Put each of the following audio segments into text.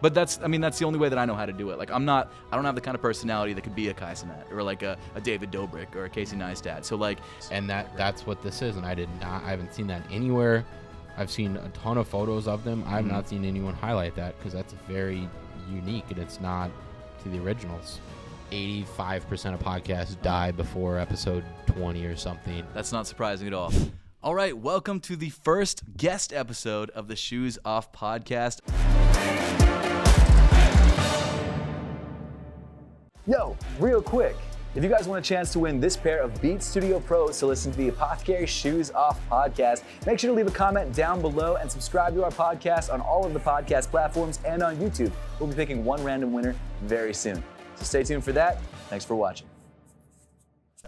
But that's the only way that I know how to do it. Like I don't have the kind of personality that could be a Kai Cenat or like a David Dobrik or a Casey Neistat. So like, and that's what this is. And I haven't seen that anywhere. I've seen a ton of photos of them. I have not seen anyone highlight that because that's very unique and it's not to the originals. 85% of podcasts die before episode 20 or something. That's not surprising at all. All right, welcome to the first guest episode of the Shoes Off podcast. Yo, real quick, if you guys want a chance to win this pair of Beat Studio Pros to listen to the APTHCRY Shoes Off podcast, make sure to leave a comment down below and subscribe to our podcast on all of the podcast platforms and on YouTube. We'll be picking one random winner very soon. So stay tuned for that. Thanks for watching.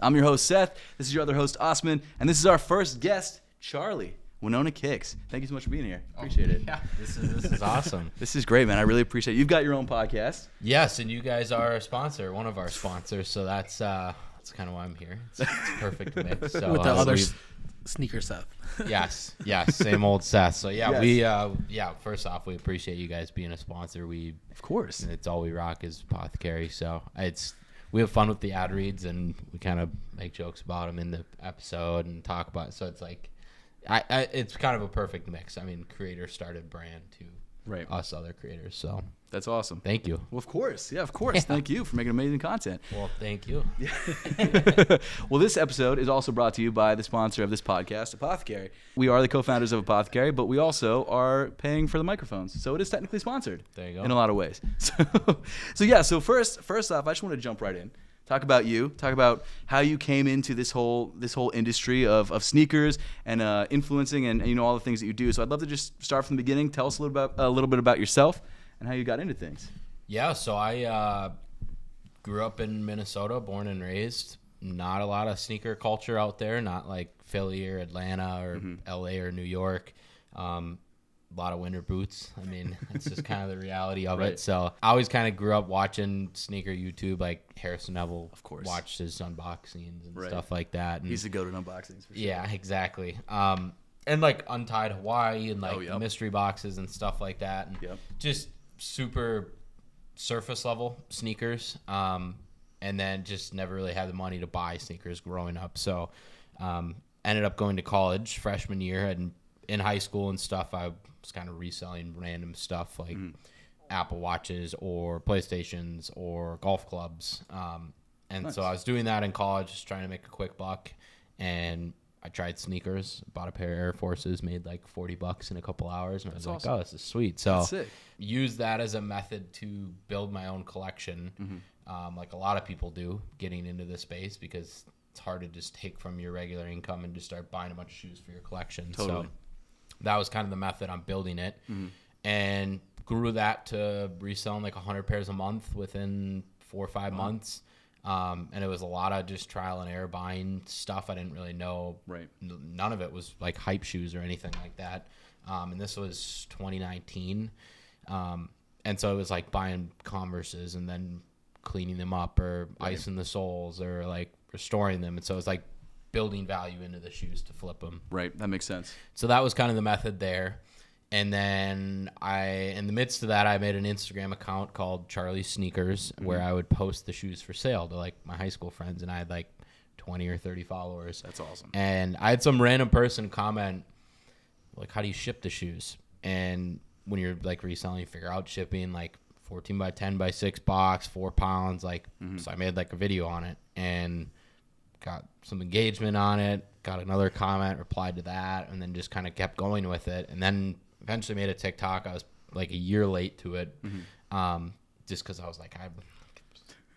I'm your host, Seth. This is your other host, Osman. And this is our first guest, Charley. Winona Kicks. Thank you so much for being here. Appreciate it. Yeah, this is awesome. This is great, man. I really appreciate it. You've got your own podcast. Yes, and you guys are a sponsor, one of our sponsors. So that's kind of why I'm here. It's a perfect mix. So, with the other sneaker Seth. Yes, same old Seth. So yeah, Yes. first off, we appreciate you guys being a sponsor. Of course. It's all we rock is APTHCRY. So we have fun with the ad reads and we kind of make jokes about them in the episode and talk about it. So it's like, it's kind of a perfect mix. I mean, creator started brand to us other creators. So that's awesome. Thank you. Well, of course. Yeah, of course. Yeah. Thank you for making amazing content. Well, thank you. Well, this episode is also brought to you by the sponsor of this podcast, APTHCRY. We are the co-founders of APTHCRY, but we also are paying for the microphones. So it is technically sponsored. There you go. In a lot of ways. So first off, I just want to jump right in. Talk about you. Talk about how you came into this whole industry of sneakers and influencing and all the things that you do. So I'd love to just start from the beginning. Tell us a little bit about yourself and how you got into things. Yeah, so I grew up in Minnesota, born and raised. Not a lot of sneaker culture out there. Not like Philly or Atlanta or LA or New York. A lot of winter boots. I mean, it's just kind of the reality of it. So I always kind of grew up watching sneaker YouTube, like Harrison Neville. Of course, watched his unboxings and stuff like that. And he's a go to unboxings for sure. Yeah, exactly. And like Untied Hawaii and like mystery boxes and stuff like that. And just super surface level sneakers. And then just never really had the money to buy sneakers growing up. So ended up going to college freshman year, and in high school and stuff, I was kind of reselling random stuff like Apple Watches or PlayStations or golf clubs. So I was doing that in college, just trying to make a quick buck. And I tried sneakers, bought a pair of Air Forces, made like $40 in a couple hours. And I was like, oh, this is sweet. So use that as a method to build my own collection, like a lot of people do getting into this space, because it's hard to just take from your regular income and just start buying a bunch of shoes for your collection. Totally. So that was kind of the method on building it, and grew that to reselling like 100 pairs a month within 4 or 5 months. And it was a lot of just trial and error buying stuff I didn't really know. None of it was like hype shoes or anything like that. And this was 2019. And so it was like buying Converses and then cleaning them up or icing the soles or like restoring them. And so it's like building value into the shoes to flip them. Right. That makes sense. So that was kind of the method there. And then in the midst of that, I made an Instagram account called Charley Sneakers, where I would post the shoes for sale to like my high school friends. And I had like 20 or 30 followers. That's awesome. And I had some random person comment, like, how do you ship the shoes? And when you're like reselling, you figure out shipping, like 14 by 10 by 6 box, 4 pounds. Like, so I made like a video on it and got some engagement on it, got another comment, replied to that, and then just kind of kept going with it. And then eventually made a TikTok. I was like a year late to it, just because I was like, I'm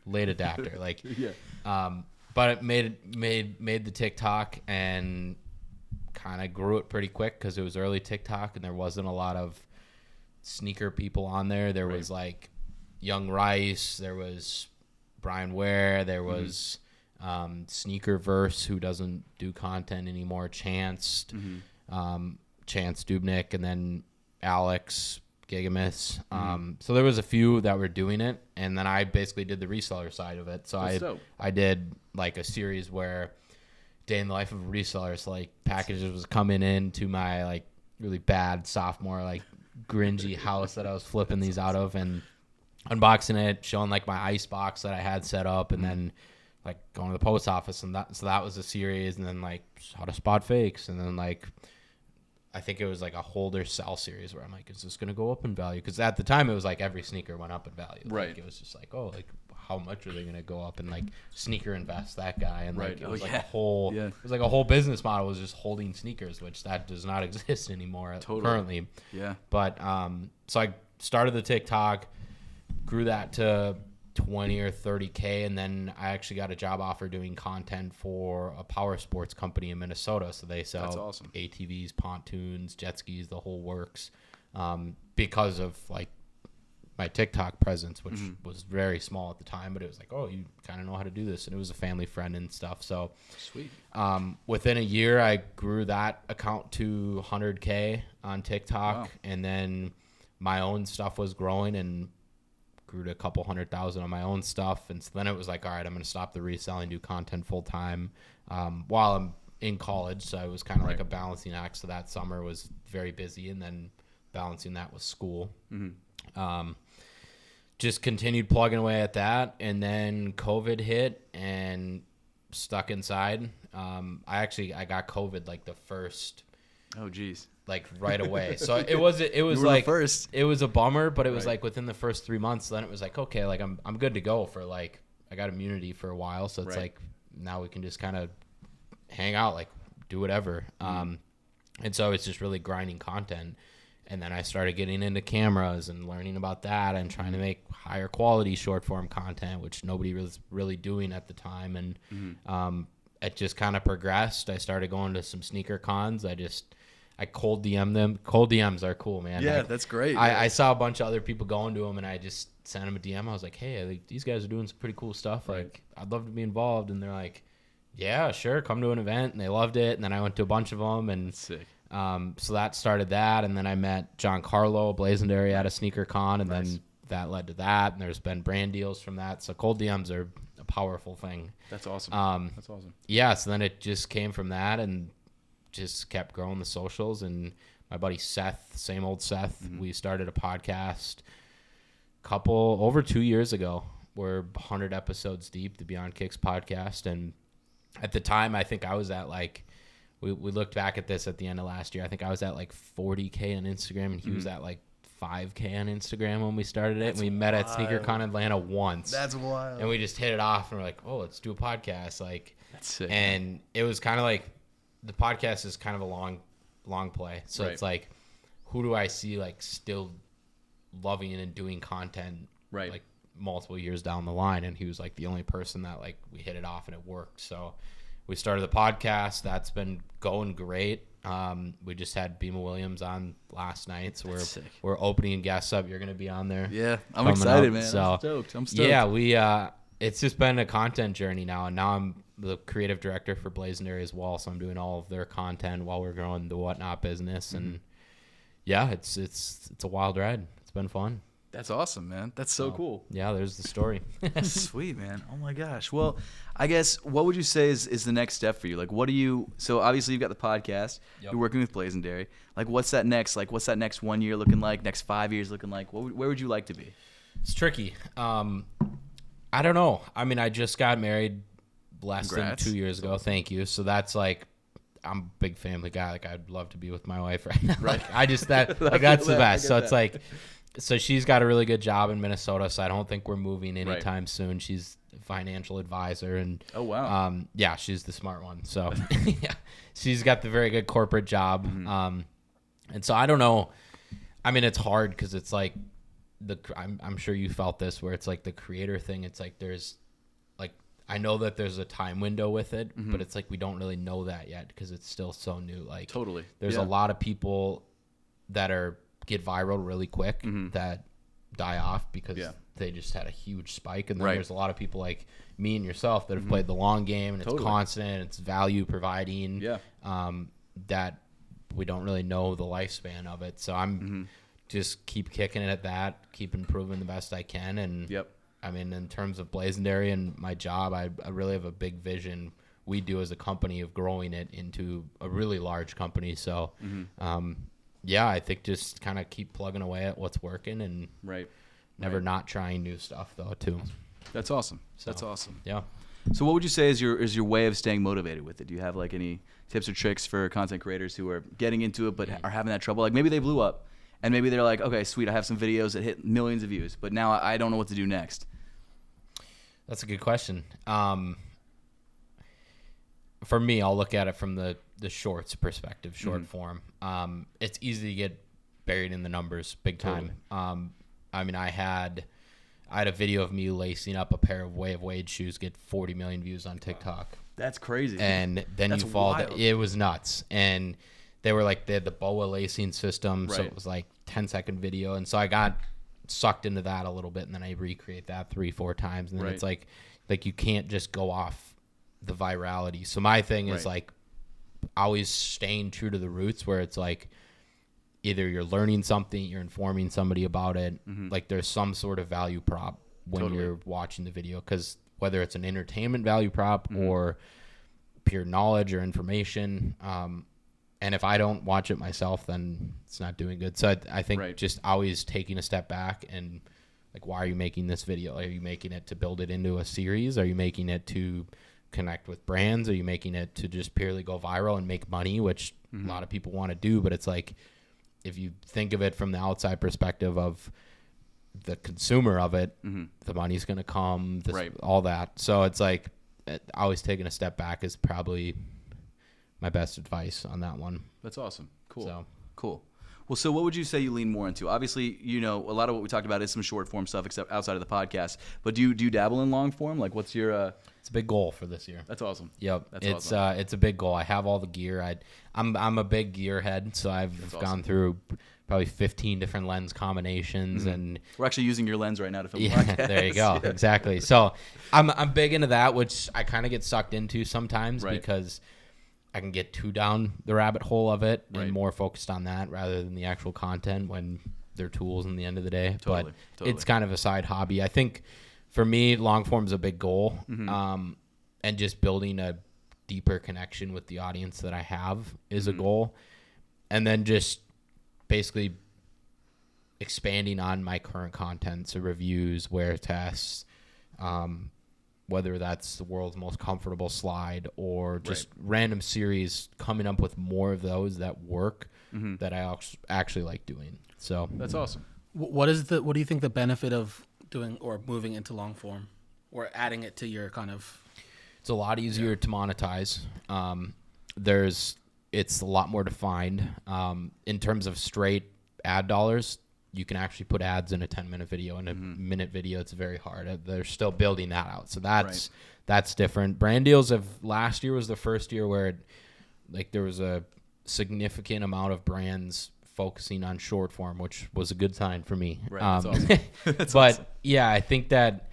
late adapter. Like, but it made the TikTok and kind of grew it pretty quick because it was early TikTok and there wasn't a lot of sneaker people on there. There was like Young Rice, there was Brian Ware, there was Sneakerverse, who doesn't do content anymore, Chance Dubnik, and then Alex Gigamis. So there was a few that were doing it, and then I basically did the reseller side of it. So I did like a series where day in the life of a reseller, so like packages was coming in to my like really bad sophomore like gringy house that I was flipping these out of and unboxing it, showing like my ice box that I had set up, and then like going to the post office, and that was a series, and then like how to spot fakes, and then like I think it was like a hold or sell series where I'm like, is this gonna go up in value? Because at the time it was like every sneaker went up in value. Right. Like, it was just like, oh, like how much are they gonna go up? And like sneaker invest that guy, and like it was like a whole it was like a whole business model was just holding sneakers, which that does not exist anymore currently. Yeah. But so I started the TikTok, grew that to 20 or 30K, and then I actually got a job offer doing content for a power sports company in Minnesota. So they sell ATVs, pontoons, jet skis, the whole works, because of like my TikTok presence, which was very small at the time, but it was like, oh, you kind of know how to do this. And it was a family friend and stuff. So sweet. Within a year, I grew that account to 100K on TikTok. Wow. And then my own stuff was growing and grew to a couple 100,000 on my own stuff. And so then it was like, all right, I'm going to stop the reselling, do content full time while I'm in college. So it was kind of like a balancing act. So that summer was very busy, and then balancing that with school. Just continued plugging away at that, and then COVID hit and stuck inside. I got COVID like the first. Oh geez. Like right away. So it was like first. It was a bummer, but it was like within the first 3 months. Then it was like, okay, like I'm good to go for like I got immunity for a while, so it's like now we can just kind of hang out, like do whatever. And so it's just really grinding content. And then I started getting into cameras and learning about that and trying to make higher quality short form content, which nobody was really doing at the time. And it just kind of progressed. I started going to some sneaker cons. I cold DM them. Cold DMs are cool, man. Yeah, that's great. I saw a bunch of other people going to them, and I just sent them a DM. I was like, hey, like, these guys are doing some pretty cool stuff. Like, I'd love to be involved. And they're like, yeah, sure, come to an event. And they loved it. And then I went to a bunch of them. And sick. So that started that, and then I met John Carlo, Blazendary at a sneaker con, and then that led to that, and there's been brand deals from that. So cold DMs are a powerful thing. That's awesome. That's awesome. Yeah, so then it just came from that and just kept growing the socials. And my buddy Seth, same old Seth, we started a podcast over 2 years ago. We're 100 episodes deep, the Beyond Kicks podcast, and at the time I think I was at like, we looked back at this at the end of last year. I think I was at like 40K on Instagram, and he was at like 5K on Instagram when we started it. And we met at SneakerCon Atlanta once. That's wild. And we just hit it off, and we're like, oh, let's do a podcast. Like, that's sick. And it was kind of like, the podcast is kind of a long play. So it's like, who do I see like still loving and doing content like multiple years down the line? And he was like the only person that like we hit it off and it worked. So we started the podcast. That's been going great. We just had Beema Williams on last night, so we're opening guests up. You're going to be on there. Yeah, I'm excited, man. So, I'm stoked. Yeah, it's just been a content journey now, and now I'm the creative director for Blazendary as well, so I'm doing all of their content while we're growing the Whatnot business, and yeah, it's a wild ride. It's been fun. That's awesome, man. That's so cool. Yeah, there's the story. Sweet, man. Oh my gosh. Well, I guess what would you say is the next step for you? Like, what do you? So obviously you've got the podcast. Yep. You're working with Blazendary. Like, what's that next? Like, what's that next 1 year looking like? Next 5 years looking like? Where would you like to be? It's tricky. I don't know. I mean, I just got married less than 2 years ago. Thank you. So that's like, I'm a big family guy. Like, I'd love to be with my wife right now. Right. Like, I just that's the best. So it's like. So she's got a really good job in Minnesota, so I don't think we're moving anytime soon. She's a financial advisor, and yeah, she's the smart one. So yeah, she's got the very good corporate job. And so I don't know. I mean, it's hard because it's like I'm sure you felt this, where it's like the creator thing. It's like there's like, I know that there's a time window with it, but it's like we don't really know that yet because it's still so new. Like there's a lot of people that get viral really quick that die off because they just had a huge spike, and then there's a lot of people like me and yourself that have played the long game, and it's constant, and it's value providing, that we don't really know the lifespan of it. So I'm just keep kicking it at that, keep improving the best I can. And I mean, in terms of Blazendary and my job, I really have a big vision we do as a company of growing it into a really large company. So yeah, I think just kind of keep plugging away at what's working and never not trying new stuff though too. That's awesome. That's awesome. Yeah. So what would you say is your way of staying motivated with it? Do you have like any tips or tricks for content creators who are getting into it but are having that trouble? Like maybe they blew up and maybe they're like, okay, sweet, I have some videos that hit millions of views, but now I don't know what to do next. That's a good question. For me, I'll look at it from the shorts perspective, short form. It's easy to get buried in the numbers big time. I mean, I had a video of me lacing up a pair of Way of Wade shoes, get 40 million views on TikTok. That's crazy. And then you fall. It was nuts. And they were like, they had the BOA lacing system. So it was like 10-second video. And so I got sucked into that a little bit. And then I recreate that 3-4 times. And then it's like you can't just go off the virality. So my thing is like always staying true to the roots, where it's like either you're learning something, you're informing somebody about it. Like there's some sort of value prop when you're watching the video, because whether it's an entertainment value prop or pure knowledge or information. And if I don't watch it myself, then it's not doing good. So I think just always taking a step back and like, why are you making this video? Are you making it to build it into a series? Are you making it to connect with brands? Are you making it to just purely go viral and make money, which a lot of people want to do? But it's like, if you think of it from the outside perspective of the consumer of it, the money's going to come, all that. So it's like always taking a step back is probably my best advice on that one. That's awesome. Cool. Well, so what would you say you lean more into? Obviously, a lot of what we talked about is some short form stuff, except outside of the podcast. But do you dabble in long form? Like, what's your? It's a big goal for this year. That's awesome. Yep, it's a big goal. I have all the gear. I'm a big gear head, so I've gone through probably 15 different lens combinations, and we're actually using your lens right now to film the podcast. There you go. Yeah. Exactly. So I'm big into that, which I kind of get sucked into sometimes because I can get too down the rabbit hole of it and more focused on that rather than the actual content when they're tools in the end of the day. But it's kind of a side hobby. I think for me, long form is a big goal, and just building a deeper connection with the audience that I have is a goal. And then just basically expanding on my current content, so reviews, wear tests, whether that's the world's most comfortable slide or just random series, coming up with more of those that work that I actually like doing. So that's awesome. What do you think the benefit of doing or moving into long form or adding it to your kind of? It's a lot easier to monetize. It's a lot more defined. In terms of straight ad dollars, you can actually put ads in a 10-minute video. In a minute video, it's very hard. They're still building that out. So that's different. Brand deals last year was the first year where there was a significant amount of brands focusing on short form, which was a good sign for me. Right, that's awesome. That's but awesome. Yeah, I think that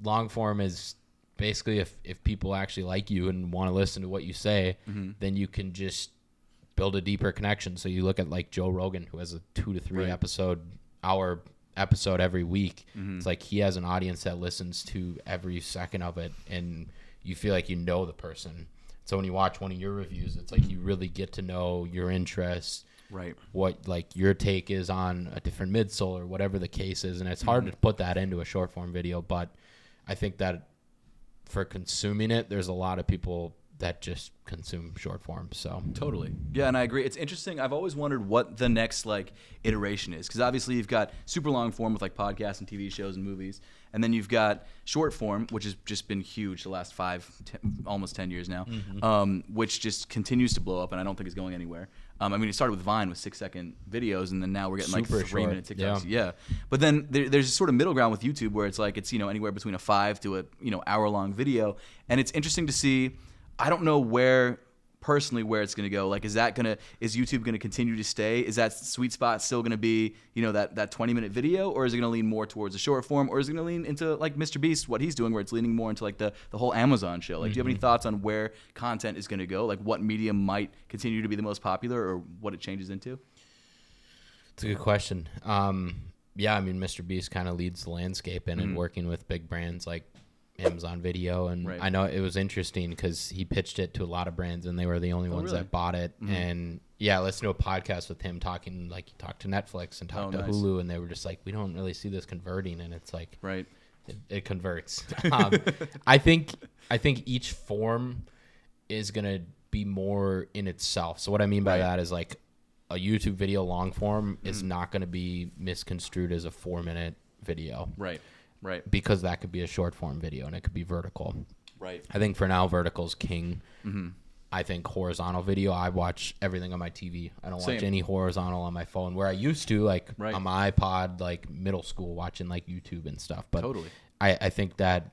long form is basically if people actually like you and want to listen to what you say, then you can just build a deeper connection. So you look at like Joe Rogan, who has a 2 to 3 hour episode every week. It's like he has an audience that listens to every second of it, and you feel like you know the person. So when you watch one of your reviews, it's like you really get to know your interests, what like your take is on a different midsole or whatever the case is. And it's hard to put that into a short form video, but I think that for consuming it, there's a lot of people that just consume short form. So totally. Yeah, and I agree. It's interesting. I've always wondered what the next iteration is, because obviously you've got super long form with like podcasts and TV shows and movies, and then you've got short form, which has just been huge the last almost 10 years now, which just continues to blow up, and I don't think it's going anywhere. I mean, it started with Vine with 6-second videos, and then now we're getting super 3-minute TikToks. Yeah. But then there's a sort of middle ground with YouTube where it's anywhere between a 5 to a hour-long video, and it's interesting to see. I don't know where it's going to go. Like, is YouTube going to continue to stay? Is that sweet spot still going to be, that 20-minute video, or is it going to lean more towards a short form, or is it going to lean into like Mr. Beast, what he's doing, where it's leaning more into like the whole Amazon show? Like, do you have any thoughts on where content is going to go? Like, what medium might continue to be the most popular, or what it changes into? It's a good question. Yeah, I mean, Mr. Beast kind of leads the landscape and working with big brands like Amazon Video, and I know it was interesting because he pitched it to a lot of brands, and they were the only ones that bought it. And I listened to a podcast with him talking, like he talked to Netflix and talked to Hulu, and they were just like, we don't really see this converting, and it's like, it converts. I think each form is gonna be more in itself. So what I mean by that is like a YouTube video long form is not gonna be misconstrued as a 4-minute video. Right. Because that could be a short form video and it could be vertical. Right. I think for now, vertical's king. I think horizontal video, I watch everything on my TV. I don't watch any horizontal on my phone, where I used to, like on my iPod, like middle school, watching like YouTube and stuff. But I think that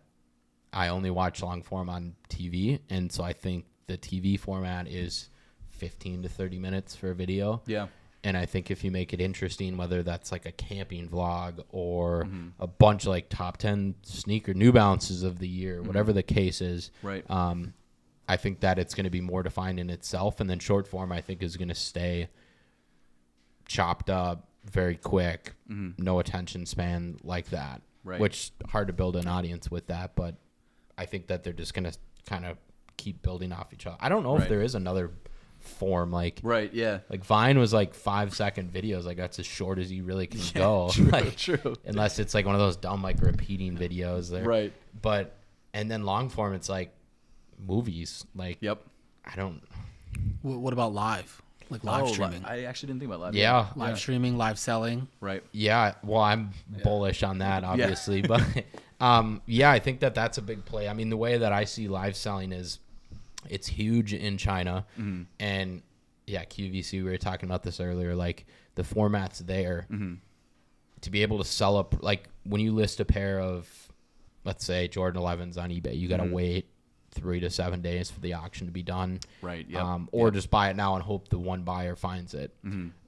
I only watch long form on TV. And so I think the TV format is 15 to 30 minutes for a video. Yeah. And I think if you make it interesting, whether that's like a camping vlog or a bunch of like top 10 sneaker New Balances of the year, whatever the case is, I think that it's going to be more defined in itself. And then short form, I think, is going to stay chopped up very quick, no attention span like that, which hard to build an audience with that. But I think that they're just going to kind of keep building off each other. I don't know if there is another form like like Vine was like 5-second videos, like that's as short as you really can go. True. Unless it's like one of those dumb like repeating videos there. But and then long form, it's like movies. Like I don't. What about live? Like live streaming? I actually didn't think about live. Live streaming, live selling. Yeah. Well, I'm bullish on that, obviously, but I think that that's a big play. I mean, the way that I see live selling is, it's huge in China, and QVC, we were talking about this earlier, like the format's there to be able to sell up. Like when you list a pair of, let's say, Jordan 11s on eBay, you got to wait 3 to 7 days for the auction to be done. Or just buy it now and hope the one buyer finds it.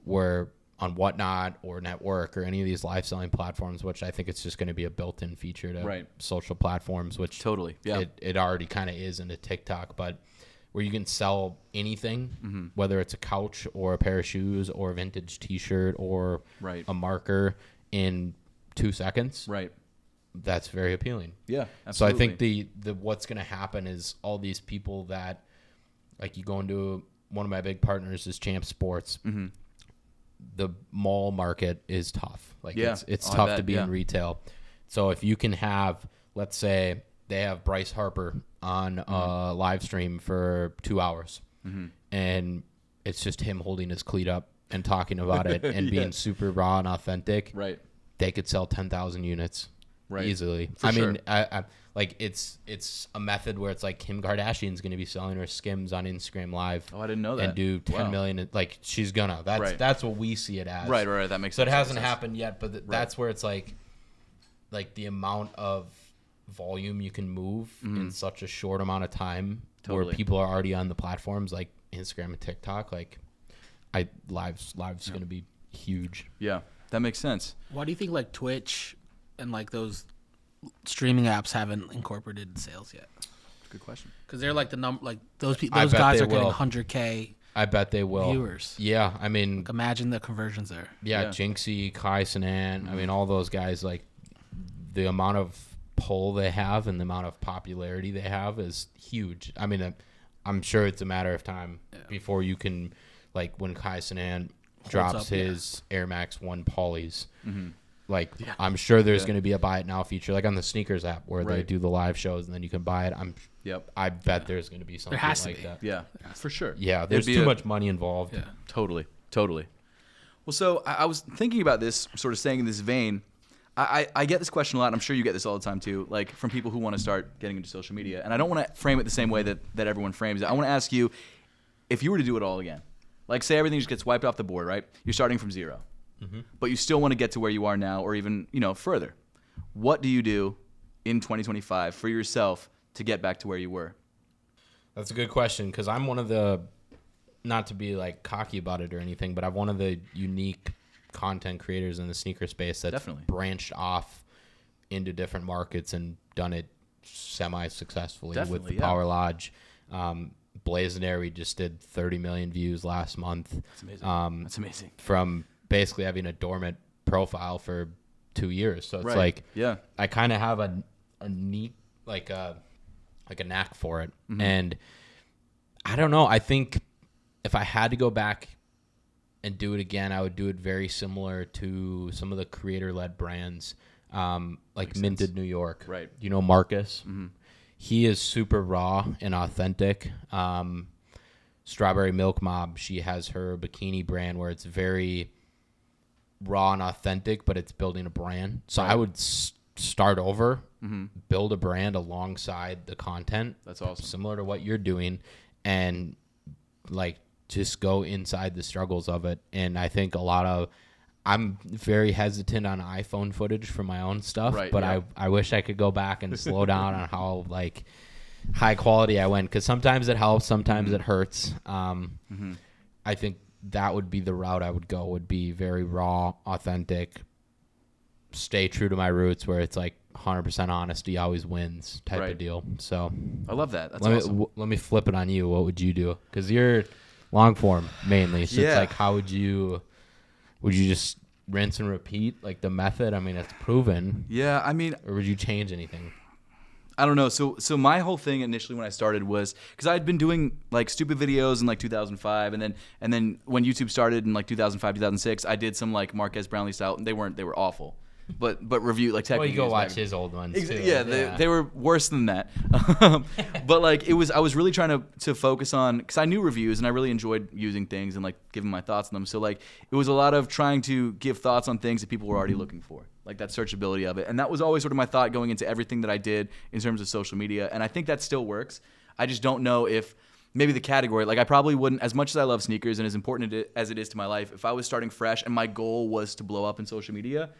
Where on Whatnot or Network or any of these live selling platforms, which I think it's just going to be a built-in feature to social platforms, which it already kind of is into TikTok, but where you can sell anything, whether it's a couch or a pair of shoes or a vintage t-shirt or a marker in 2 seconds. That's very appealing. Yeah, absolutely. So I think the what's going to happen is all these people that, like, you go into one of my big partners is Champ Sports. The mall market is tough. Like it's tough to be in retail. So if you can have, let's say they have Bryce Harper on a live stream for 2 hours and it's just him holding his cleat up and talking about it and being super raw and authentic, they could sell 10,000 units easily. Mean, like it's a method where it's like Kim Kardashian's going to be selling her Skims on Instagram Live. Oh, I didn't know that. And do 10 million. Like she's gonna. That's what we see it as. Right. That makes sense. So it hasn't happened yet, but that's where it's like the amount of volume you can move in such a short amount of time, where people are already on the platforms like Instagram and TikTok. Like, live's going to be huge. Yeah, that makes sense. Why do you think like Twitch and like those streaming apps haven't incorporated sales yet? Good question. Because they're like those guys are getting 100K. I bet they will. Viewers. Yeah, I mean, like, imagine the conversions there. Yeah, Jinxie, Kai Cenat, I mean, all those guys, like the amount of pull they have and the amount of popularity they have is huge. I mean, I'm sure it's a matter of time before you can, like when Kai Cenat drops his Air Max 1 Polys. Like, I'm sure there's going to be a buy it now feature, like on the sneakers app where they do the live shows and then you can buy it. I bet there's going to be something like that. Yeah, for sure. Yeah, there's too much money involved. Yeah, totally. Well, so I was thinking about this, sort of staying in this vein. I get this question a lot, and I'm sure you get this all the time too, like from people who want to start getting into social media. And I don't want to frame it the same way that everyone frames it. I want to ask you, if you were to do it all again, like say everything just gets wiped off the board, right? You're starting from zero. But you still want to get to where you are now or even, further. What do you do in 2025 for yourself to get back to where you were? That's a good question, because I'm one of the, not to be like cocky about it or anything, but I'm one of the unique content creators in the sneaker space that's branched off into different markets and done it semi-successfully with the Power Lodge. Blazonary, we just did 30 million views last month. That's amazing. That's amazing. From basically having a dormant profile for 2 years. So it's I kind of have a neat like a knack for it. And I don't know. I think if I had to go back and do it again, I would do it very similar to some of the creator-led brands, like Minted New York. Right. You know Marcus? He is super raw and authentic. Strawberry Milk Mob, she has her bikini brand where it's very raw and authentic, but it's building a brand. So I would start over, build a brand alongside the content. That's awesome. Similar to what you're doing, and like just go inside the struggles of it. And I think I'm very hesitant on iPhone footage for my own stuff, but I wish I could go back and slow down on how like high quality I went, because sometimes it helps, sometimes it hurts. I think that would be the route I would go, would be very raw, authentic, stay true to my roots, where it's like 100% honesty always wins type of deal. So I love that. That's awesome. Let me flip it on you. What would you do? Because you're long form mainly. So it's like, how would you just rinse and repeat like the method? I mean, it's proven. Yeah, I mean, or would you change anything? I don't know. So my whole thing initially when I started was because I had been doing like stupid videos in like 2005, and then when YouTube started in like 2005, 2006, I did some like Marquez Brownlee style, and they were awful. But review like tech. Well, you go watch his old ones too. Yeah, they were worse than that. But like I was really trying to focus on, because I knew reviews and I really enjoyed using things and like giving my thoughts on them. So like it was a lot of trying to give thoughts on things that people were already looking for, like that searchability of it. And that was always sort of my thought going into everything that I did in terms of social media. And I think that still works. I just don't know if maybe the category, like I probably wouldn't, as much as I love sneakers and as important as it is to my life, if I was starting fresh and my goal was to blow up in social media,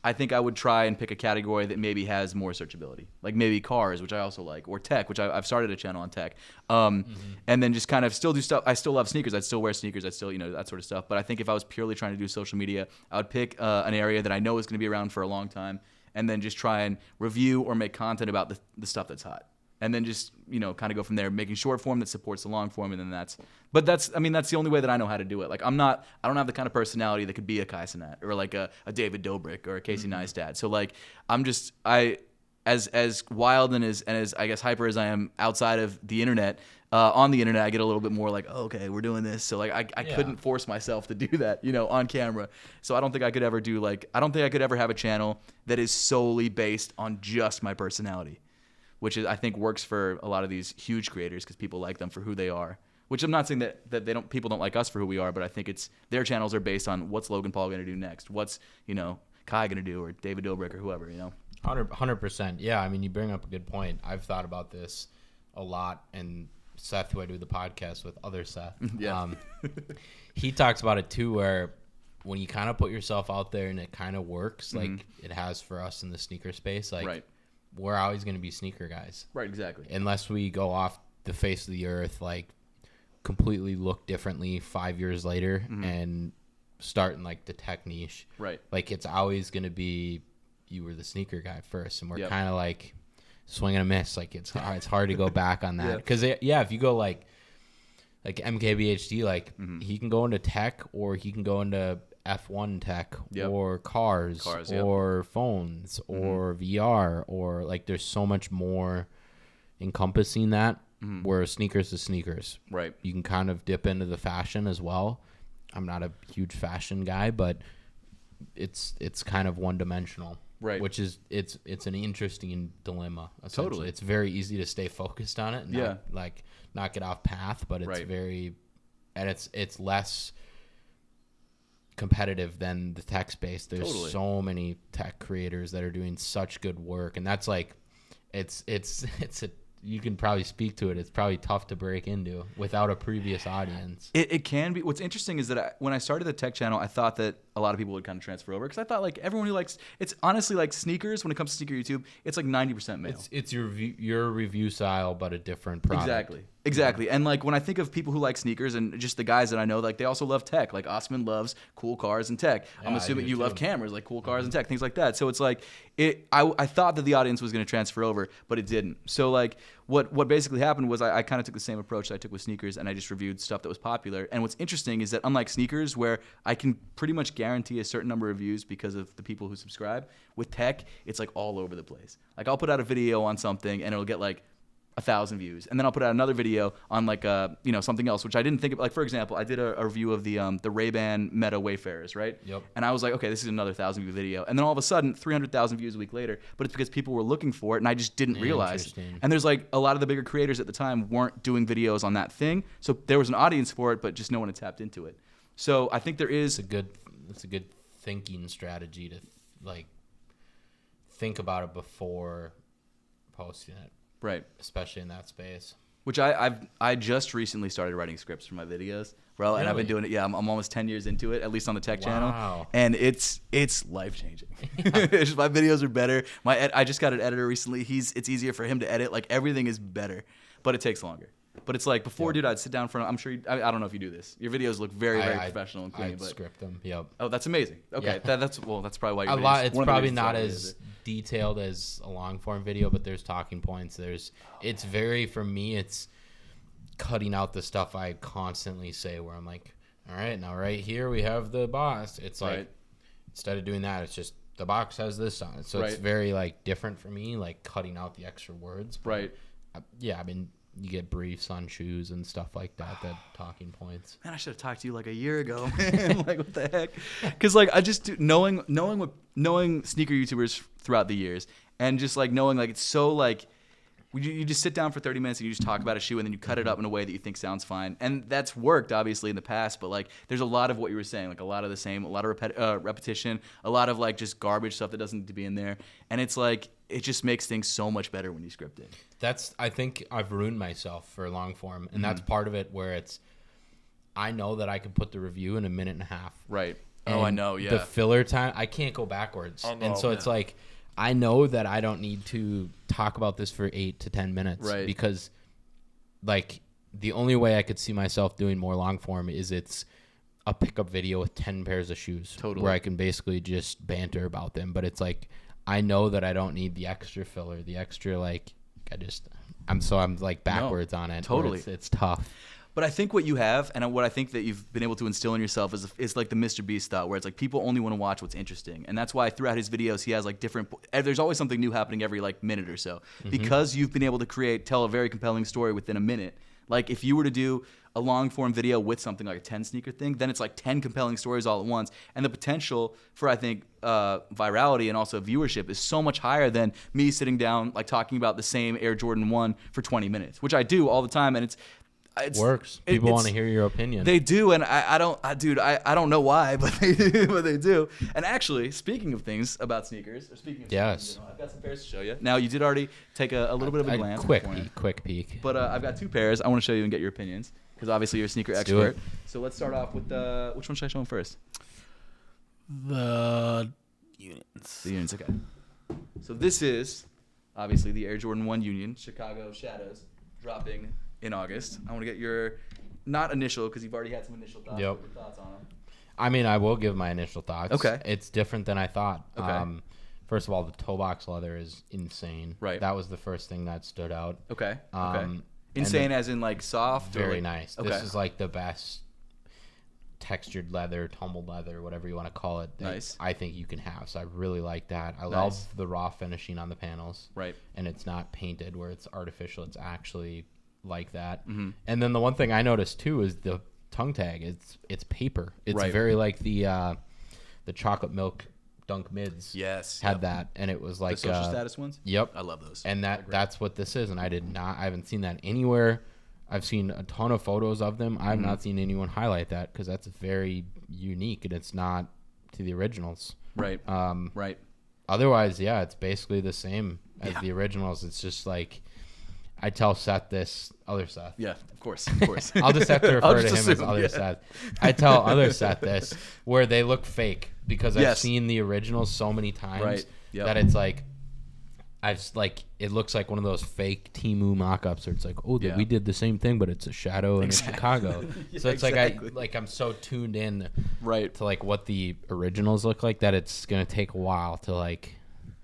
I think I would try and pick a category that maybe has more searchability, like maybe cars, which I also like, or tech, which I've started a channel on tech, and then just kind of still do stuff. I still love sneakers. I'd still wear sneakers. I'd still, that sort of stuff. But I think if I was purely trying to do social media, I would pick an area that I know is going to be around for a long time, and then just try and review or make content about the stuff that's hot. And then just, kind of go from there, making short form that supports the long form. And then that's the only way that I know how to do it. Like I don't have the kind of personality that could be a Kai Cenat or like a David Dobrik or a Casey Neistat. So like, as wild and as I guess hyper as I am outside of the internet, on the internet, I get a little bit more like, oh, okay, we're doing this. So like, I couldn't force myself to do that, on camera. So I don't think I could ever have a channel that is solely based on just my personality, which I think works for a lot of these huge creators because people like them for who they are. Which I'm not saying that people don't like us for who we are, but I think it's their channels are based on what's Logan Paul going to do next, what's Kai going to do, or David Dobrik or whoever. 100%. Yeah, I mean, you bring up a good point. I've thought about this a lot, and Seth, who I do the podcast with, other Seth, he talks about it too, where when you kind of put yourself out there and it kind of works, like it has for us in the sneaker space, like. We're always going to be sneaker guys. Right, exactly. Unless we go off the face of the earth, like completely look differently 5 years later and start in like the tech niche. Right. Like it's always going to be, you were the sneaker guy first. And we're kind of like swing and a miss. Like it's hard to go back on that. Because if you go like MKBHD, like he can go into tech or he can go into F1 tech or cars or phones or VR, or like there's so much more encompassing that where sneakers is sneakers. Right. You can kind of dip into the fashion as well. I'm not a huge fashion guy, but it's kind of one dimensional. Right. Which is it's an interesting dilemma. Totally. It's very easy to stay focused on it and not get off path, but it's very, and it's less competitive than the tech space. There's so many tech creators that are doing such good work, and that's like it's a, you can probably speak to it. It's probably tough to break into without a previous audience. It can be. What's interesting is that when I started the tech channel, I thought that a lot of people would kind of transfer over, because I thought like everyone who likes, it's honestly like sneakers, when it comes to sneaker YouTube, it's like 90% male. It's your review style, but a different product. Exactly. And like when I think of people who like sneakers and just the guys that I know, like they also love tech. Like Osman loves cool cars and tech. Yeah, I'm assuming you love cameras, like cool cars and tech, things like that. So it's like I thought that the audience was going to transfer over, but it didn't. So like what basically happened was I kind of took the same approach that I took with sneakers, and I just reviewed stuff that was popular. And what's interesting is that unlike sneakers, where I can pretty much guarantee a certain number of views because of the people who subscribe, with tech, it's like all over the place. Like I'll put out a video on something and it'll get like 1,000 views, and then I'll put out another video on like something else, which I didn't think of. Like for example, I did a review of the Ray-Ban Meta Wayfarers, right? Yep. And I was like, okay, this is another 1,000 view video, and then all of a sudden 300,000 views a week later, but it's because people were looking for it, and I just didn't realize. And there's like a lot of the bigger creators at the time weren't doing videos on that thing, so there was an audience for it, but just no one had tapped into it. So I think there is it's a good thinking strategy to like think about it before posting it. Right. Especially in that space. Which I just recently started writing scripts for my videos, bro, and I've been doing it. Yeah, I'm almost 10 years into it, at least on the tech channel, and it's life changing. My videos are better. I just got an editor recently. It's easier for him to edit. Like everything is better, but it takes longer. But it's like before, dude, I'd sit down in front of, I'm sure I don't know if you do this. Your videos look very professional and clean. I script them. Yep. Oh, that's amazing. Okay, yeah. that's probably why you're a lot. It's probably not as detailed as a long form video, but there's talking points. It's very, for me, it's cutting out the stuff I constantly say where I'm like, all right, now right here we have the box. It's like instead of doing that, it's just the box has this on it. So it's very like different for me, like cutting out the extra words. But, yeah, I mean, you get briefs on shoes and stuff like that, talking points. Man, I should have talked to you like a year ago, man. Like, what the heck? Because, like, I just, knowing sneaker YouTubers throughout the years, and just, like, knowing, like, it's so, like, you just sit down for 30 minutes and you just talk about a shoe, and then you cut it up in a way that you think sounds fine. And that's worked, obviously, in the past, but, like, there's a lot of what you were saying, like, a lot of the same, a lot of repetition, a lot of, like, just garbage stuff that doesn't need to be in there. And it's, like, it just makes things so much better when you script it. I think I've ruined myself for long form, and that's part of it where I know that I can put the review in a minute and a half. Right. I know, yeah. The filler time, I can't go backwards. And so it's like, I know that I don't need to talk about this for 8 to 10 minutes. Right. Because, like, the only way I could see myself doing more long form is it's a pickup video with 10 pairs of shoes. Totally. Where I can basically just banter about them. But it's like, I know that I don't need the extra filler, the extra, like, I'm like backwards on it. Totally. It's tough. But I think what you have, and what I think that you've been able to instill in yourself is like the Mr. Beast style, where it's like people only want to watch what's interesting. And that's why throughout his videos, he has like there's always something new happening every like minute or so. Because you've been able to tell a very compelling story within a minute. Like if you were to do a long form video with something like a 10 sneaker thing, then it's like 10 compelling stories all at once. And the potential for, I think, virality and also viewership is so much higher than me sitting down like talking about the same Air Jordan 1 for 20 minutes, which I do all the time. And it works. People want to hear your opinion. They do, and I don't know why, but they do. And actually, speaking of things about sneakers, or speaking of sneakers, I've got some pairs to show you. Now, you did already take a little bit of a glance. Quick peek. But I've got 2 pairs I want to show you and get your opinions, because obviously you're a sneaker expert. So let's start off with which one should I show them first? The Unions. The Unions, okay. So this is obviously the Air Jordan 1 Union, Chicago Shadows, dropping in August. I want to get your, not initial, because you've already had some initial thoughts. Yep. Your thoughts on them. I mean, I will give my initial thoughts. Okay. It's different than I thought. Okay. First of all, the toe box leather is insane. Right. That was the first thing that stood out. Okay. Insane as in like soft? Very nice. Okay. This is like the best textured leather, tumbled leather, whatever you want to call it. Nice. I think you can have. So I really like that. I love the raw finishing on the panels. Right. And it's not painted where it's artificial. It's actually like that. And then the one thing I noticed too is the tongue tag. It's paper. It's very like the chocolate milk Dunk Mids. Yes. Had that, and it was like the social status ones. Yep. I love those. And that's what this is. And I haven't seen that anywhere. I've seen a ton of photos of them. I've not seen anyone highlight that because that's very unique and it's not to the originals. Right. Right. Otherwise, yeah, it's basically the same as the originals. It's just like, I tell Seth this, other Seth. Yeah, of course. I'll just have to refer to him as other Seth. I tell other Seth this, where they look fake because I've seen the originals so many times that it's like, it looks like one of those fake Temu mock-ups where it's like, we did the same thing, but it's a shadow in Chicago. So it's like I'm so tuned in to like what the originals look like that it's gonna take a while to like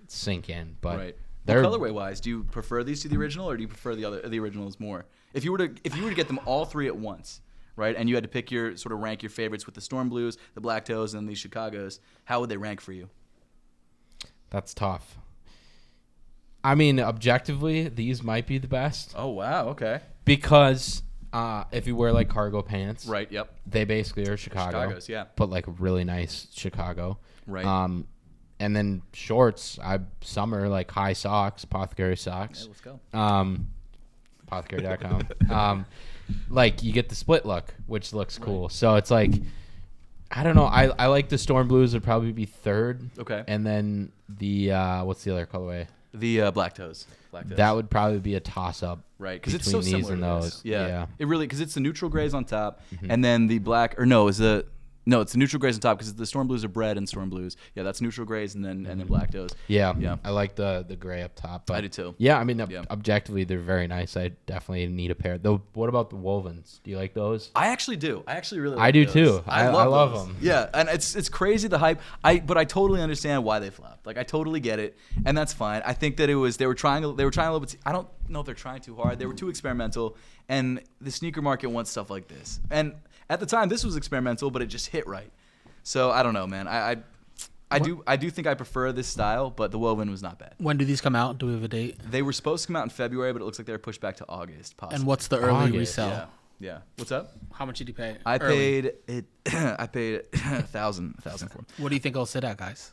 sink in. But They're colorway wise, do you prefer these to the original, or do you prefer the originals more? If you were to get them all three at once, right, and you had to pick rank your favorites with the Storm Blues, the Black Toes, and the Chicagos, how would they rank for you? That's tough. I mean, objectively, these might be the best. Oh wow, okay. Because if you wear like cargo pants, right? Yep. They basically are Chicago's, yeah. But like really nice Chicago, right? And then shorts, summer like high socks, APTHCRY Socks. Hey, let's go. APTHCRY.com. Like you get the split look, which looks cool. Right. So it's like, I don't know. I like the Storm Blues would probably be third. Okay. And then the what's the other colorway? The Black Toes. That would probably be a toss up. Right, because it's so similar these and to those. This. Yeah. It really, because it's the neutral grays on top, Mm-hmm. and then the black, it's the neutral grays on top, because the Storm Blues are bread and Storm Blues. Yeah, that's neutral grays and then Black Toes. Yeah. I like the gray up top. But I do too. Yeah, I mean, objectively, they're very nice. I definitely need a pair. Though, what about the wovens? Do you like those? I actually do. I actually really like I do those. too. I love those. them. Yeah, and it's crazy the hype. But I totally understand why they flopped. Like I totally get it, and that's fine. I think that they were trying a little bit. I don't know if they're trying too hard. They were too experimental, and the sneaker market wants stuff like this. And at the time, this was experimental, but it just hit right. So I don't know, man. I do think I prefer this style, but the woven was not bad. When do these come out? Do we have a date? They were supposed to come out in February, but it looks like they're pushed back to August, possibly. And what's the early resell? Yeah. What's up? How much did you pay? I paid $1,000 for them. What do you think it'll sit at, guys?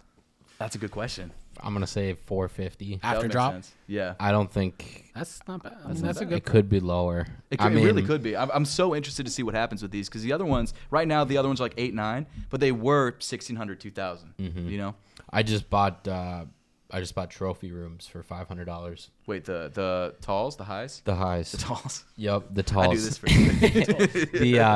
That's a good question. I'm gonna say 450 after drop. Sense. Yeah, I don't think that's not bad. That's a good. It could be lower. It really could be. I'm so interested to see what happens with these, because the other ones right now, the other ones are like 8-9, but they were 1,600, 2,000. Mm-hmm. You know, I just bought trophy rooms for $500. Wait, the talls, the highs, the talls. Yep, the talls. I do this for you.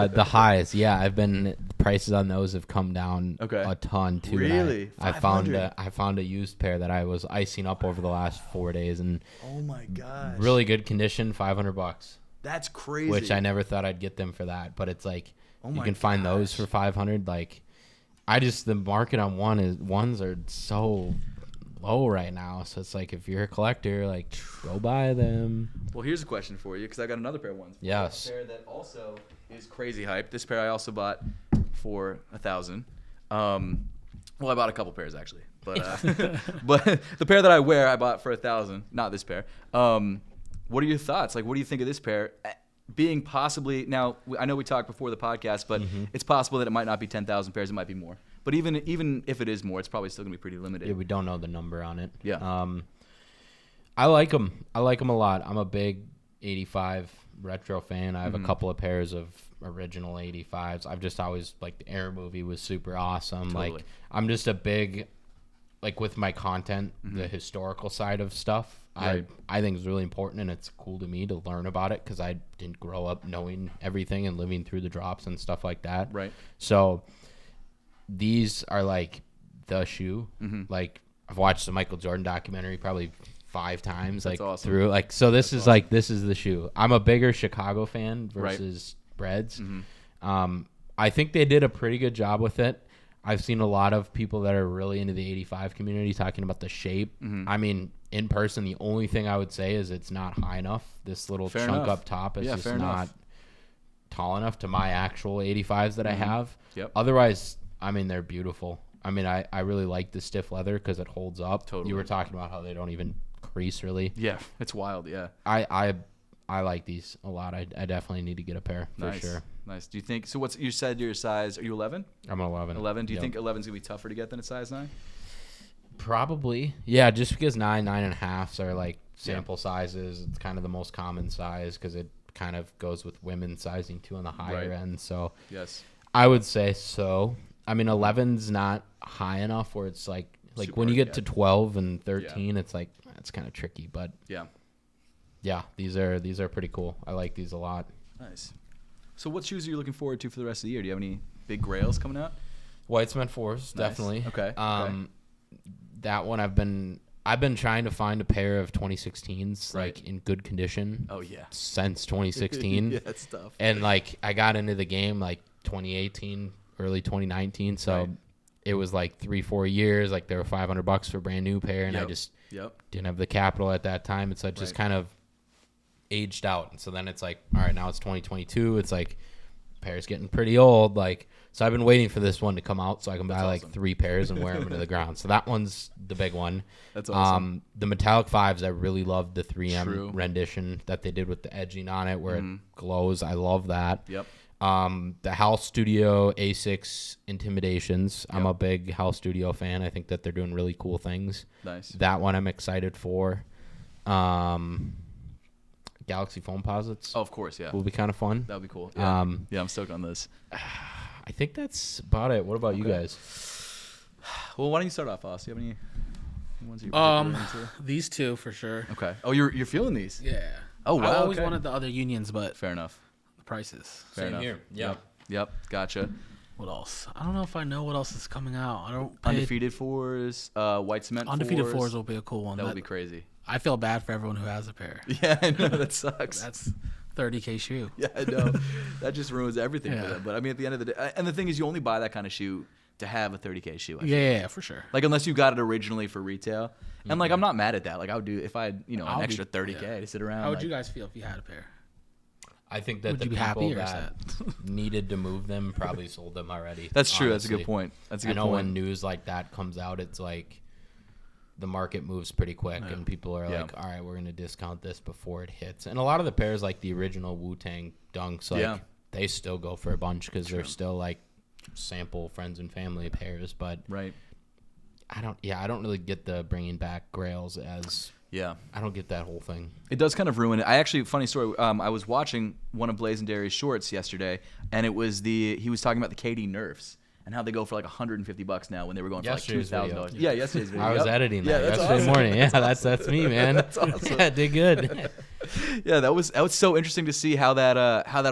the highs. Yeah, the prices on those have come down a ton too. Really? I found a used pair that I was icing up over the last 4 days, and oh my gosh, really good condition, $500. That's crazy. Which I never thought I'd get them for that, but it's like you can find those for $500. Like, the market on ones are so low right now, so it's like if you're a collector, like go buy them. Well, here's a question for you, because I got another pair of ones. Yes. A pair that also is crazy hype. This pair I also bought for $1,000. Well, I bought a couple pairs actually, but but the pair that I wear I bought for $1,000. Not this pair. What are your thoughts? Like, what do you think of this pair? Being possibly, now I know we talked before the podcast, but it's possible that it might not be 10,000 pairs. It might be more. But even if it is more, it's probably still gonna be pretty limited. Yeah, we don't know the number on it. Yeah. I like them. I like them a lot. I'm a big 85 retro fan. I have a couple of pairs of original 85s. I've just always, like, the Air movie was super awesome. Totally. Like, I'm just a big, like, with my content, the historical side of stuff, right. I think is really important, and it's cool to me to learn about it, because I didn't grow up knowing everything and living through the drops and stuff like that. Right. So these are like the shoe. Like, I've watched the Michael Jordan documentary probably 5 times. That's like awesome. through like, so this is awesome. Like, this is the shoe. I'm a bigger Chicago fan versus Breads. I think they did a pretty good job with it. I've seen a lot of people that are really into the 85 community talking about the shape. I mean, in person, the only thing I would say is it's not high enough. This little fair chunk enough. up top is just not enough. tall enough to my actual 85s that I have. Yep. Otherwise, I mean, they're beautiful. I mean, I really like the stiff leather because it holds up. Totally. You were talking about how they don't even crease really. Yeah, it's wild. Yeah. I like these a lot. I definitely need to get a pair for sure. Nice. Do you think so? You said your size? Are you 11? I'm 11. 11. Do you think 11 is gonna be tougher to get than a size 9? Probably. Yeah, just because 9.5s are like sample sizes. It's kind of the most common size because it kind of goes with women's sizing too on the higher end. So yes, I would say so. I mean, 11's not high enough where it's like super when you hard get to 12 and 13, it's like it's kind of tricky. But yeah, these are pretty cool. I like these a lot. Nice. So what shoes are you looking forward to for the rest of the year? Do you have any big grails coming out? White Cement 4s, definitely. Okay. That one I've been trying to find a pair of 2016s like in good condition. Oh yeah. Since 2016. Yeah, that's tough. And like I got into the game like 2018, early 2019, so it was like 3-4 years. Like they were $500 for a brand new pair, and didn't have the capital at that time. It's like just kind of aged out. And so then it's like, all right, now it's 2022. It's like pair's getting pretty old. Like, so I've been waiting for this one to come out so I can buy like 3 pairs and wear them into the ground. So that one's the big one. That's awesome. The metallic 5s, I really loved the 3M rendition that they did with the edging on it where it glows. I love that. Yep. The House Studio A6 Intimidations. I'm a big House Studio fan. I think that they're doing really cool things. Nice. That one I'm excited for. Galaxy foam posits. Oh, of course, yeah. Will be kind of fun. That would be cool. Yeah. I'm stoked on this. I think that's about it. What about you guys? Well, why don't you start off, Oz? Do you have any ones you're particularly into? These 2 for sure. Okay. Oh, you're feeling these? Yeah. Oh, wow. I always wanted the other unions, but fair enough. the prices. Fair enough. Here. Yep. Gotcha. What else? I don't know if I know what else is coming out. I don't. Undefeated 4s, white cement Undefeated 4s. 4s will be a cool one. That would be crazy. I feel bad for everyone who has a pair. Yeah, I know. That sucks. That's $30K shoe. Yeah, I know. That just ruins everything for Yeah. them. But I mean, at the end of the day, and the thing is, you only buy that kind of shoe to have a $30K shoe. I feel. Yeah, for sure. Like, unless you got it originally for retail. And, like, I'm not mad at that. Like, I would do, if I had, an extra $30K to sit around. How would you guys feel if you had a pair? I think that Would the you be people happy or that needed to move them probably sold them already. That's true. That's a honestly. good point. That's a good I know point. when news like that comes out, it's like the market moves pretty quick and people are like, all right, we're going to discount this before it hits. And a lot of the pairs, like the original Wu-Tang Dunks, like they still go for a bunch because they're still like sample friends and family pairs. But I don't really get the bringing back grails as I don't get that whole thing. It does kind of ruin it. I actually, funny story, I was watching one of Blaze and Derry's shorts yesterday, and he was talking about the KD Nerfs and how they go for like $150 now when they were going for like $2,000. Yeah, yesterday's video. I was editing that that's yesterday awesome. morning. Yeah, that's me, man. That's awesome. Yeah, did good. Yeah, that was so interesting to see how that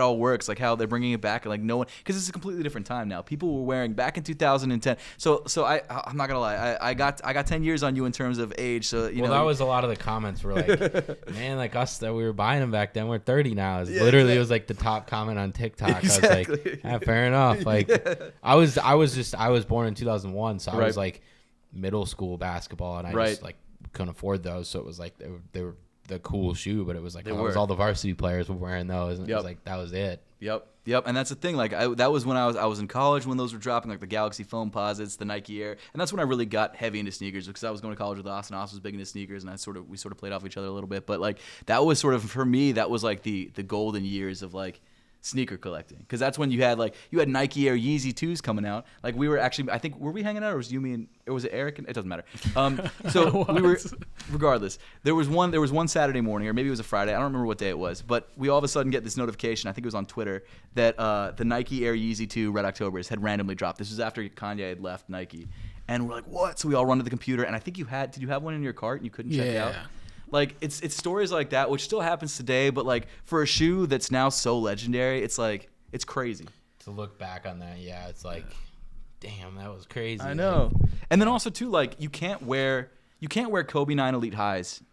all works, like how they're bringing it back, and like no one, because it's a completely different time now. People were wearing back in 2010. So I'm not gonna lie, I got 10 years on you in terms of age. So that was a lot of the comments were like, man, like us that we were buying them back then, we're 30 now. It was like the top comment on TikTok. Exactly. I was like, yeah, fair enough. Like I was born in 2000, so I was like middle school basketball, and I just like couldn't afford those, so it was like they were the cool shoe, but it was like all the varsity players were wearing those, and it was like that was it. Yep, and that's the thing. Like that was when I was in college when those were dropping, like the Galaxy foam posits, the Nike Air, and that's when I really got heavy into sneakers because I was going to college with Osman. Osman was big into sneakers, and we sort of played off each other a little bit. But like that was sort of, for me, that was like the golden years of like sneaker collecting, because that's when you had Nike Air Yeezy 2s coming out. Like we were actually, I think, were we hanging out, or was you, me, and or was it Eric? It doesn't matter. So we were, regardless, there was one Saturday morning, or maybe it was a Friday, I don't remember what day it was, but we all of a sudden get this notification, I think it was on Twitter, that the Nike Air Yeezy 2 Red Octobers had randomly dropped. This was after Kanye had left Nike, and we're like, what? So we all run to the computer, and I think did you have one in your cart and you couldn't check it out? Like it's stories like that, which still happens today, but like for a shoe that's now so legendary, it's like, it's crazy to look back on that. Yeah, it's like, damn, that was crazy. I know. And then also too, like you can't wear Kobe 9 Elite Highs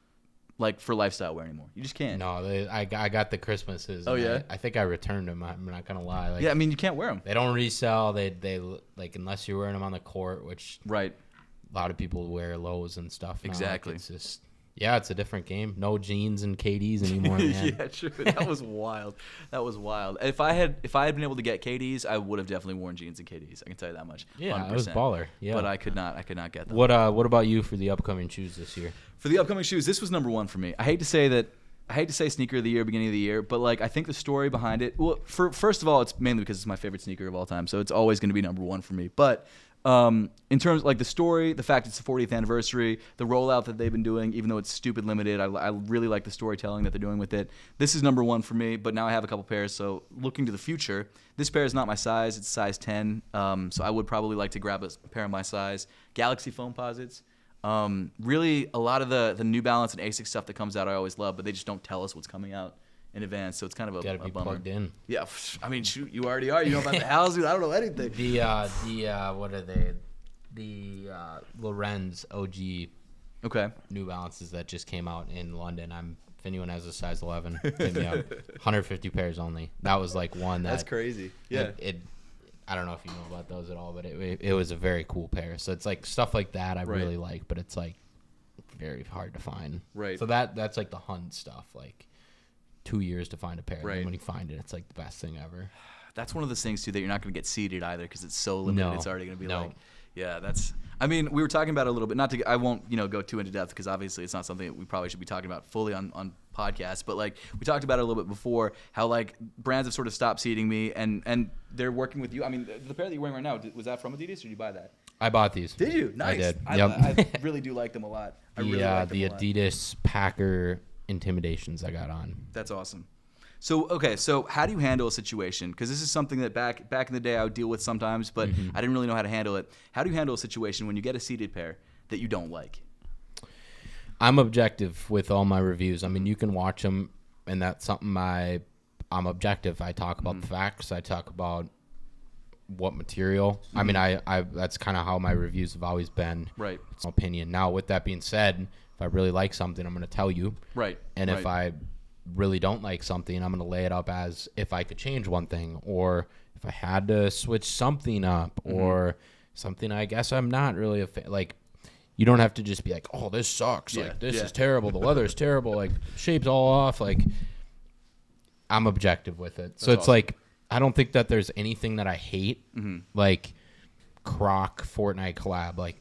like for lifestyle wear anymore. You just can't. No, I got the Christmases. Oh yeah. I think I returned them. I'm not gonna lie. Like, yeah, I mean you can't wear them. They don't resell. They like, unless you're wearing them on the court, which a lot of people wear lows and stuff. Now. Exactly. Like, it's just. Yeah, it's a different game. No jeans and KDs anymore, man. Yeah, true. That was wild. If I had been able to get KDs, I would have definitely worn jeans and KDs. I can tell you that much. Yeah, 100%. it was baller. Yeah, but I could not get them. What about you for the upcoming shoes this year? For the upcoming shoes, this was number one for me. I hate to say sneaker of the year, beginning of the year, but like I think the story behind it. Well, first of all, it's mainly because it's my favorite sneaker of all time, so it's always going to be number one for me. But in terms of like the story, the fact it's the 40th anniversary, the rollout that they've been doing, even though it's stupid limited, I really like the storytelling that they're doing with it. This is number one for me, but now I have a couple pairs. So looking to the future, this pair is not my size. It's size 10. So I would probably like to grab a pair of my size. Galaxy foam posits. Really, a lot of the New Balance and ASICS stuff that comes out I always love, but they just don't tell us what's coming out in advance, so it's kind of a Gotta be bummer. plugged in. Yeah, I mean, shoot, you already are. You know about the house, dude. I don't know anything. What are they? The Lorenz OG New Balances that just came out in London. If anyone has a size 11, hit me up. 150 pairs only. That was like one that's crazy. Yeah. I don't know if you know about those at all, but it was a very cool pair. So it's like stuff like that I really like, but it's like very hard to find. Right. So that's like the hunt stuff. Like 2 years to find a pair. Right. And when you find it, it's like the best thing ever. That's one of those things too that you're not going to get seeded either because it's so limited. No. It's already going to be No. like, yeah, that's. I mean, we were talking about it a little bit. Not to, I won't, go too into depth because obviously it's not something that we probably should be talking about fully on podcasts. But like we talked about it a little bit before, how like brands have sort of stopped seeding me and they're working with you. I mean, the pair that you're wearing right now, was that from Adidas or did you buy that? I bought these. Did you? Nice. I did. I really do like them a lot. I really like them the a lot. Adidas Packer Intimidations I got on. That's awesome. So, okay, so how do you handle a situation? Because this is something that back in the day I would deal with sometimes, but I didn't really know how to handle it. How do you handle a situation when you get a seeded pair that you don't like? I'm objective with all my reviews. I mean, you can watch them, and that's something I'm objective. I talk about the facts. I talk about what material. I mean, I that's kind of how my reviews have always been. Right. It's an opinion. Now, with that being said, if I really like something, I'm going to tell you. Right. And if I really don't like something, I'm going to lay it up as if I could change one thing, or if I had to switch something up, or something I guess I'm not really a fan. Like, you don't have to just be like, oh, this sucks. Like, this is terrible. The leather is terrible. Like, shape's all off. Like, I'm objective with it. So it's awesome. Like, I don't think that there's anything that I hate. Like, Croc Fortnite collab. Like,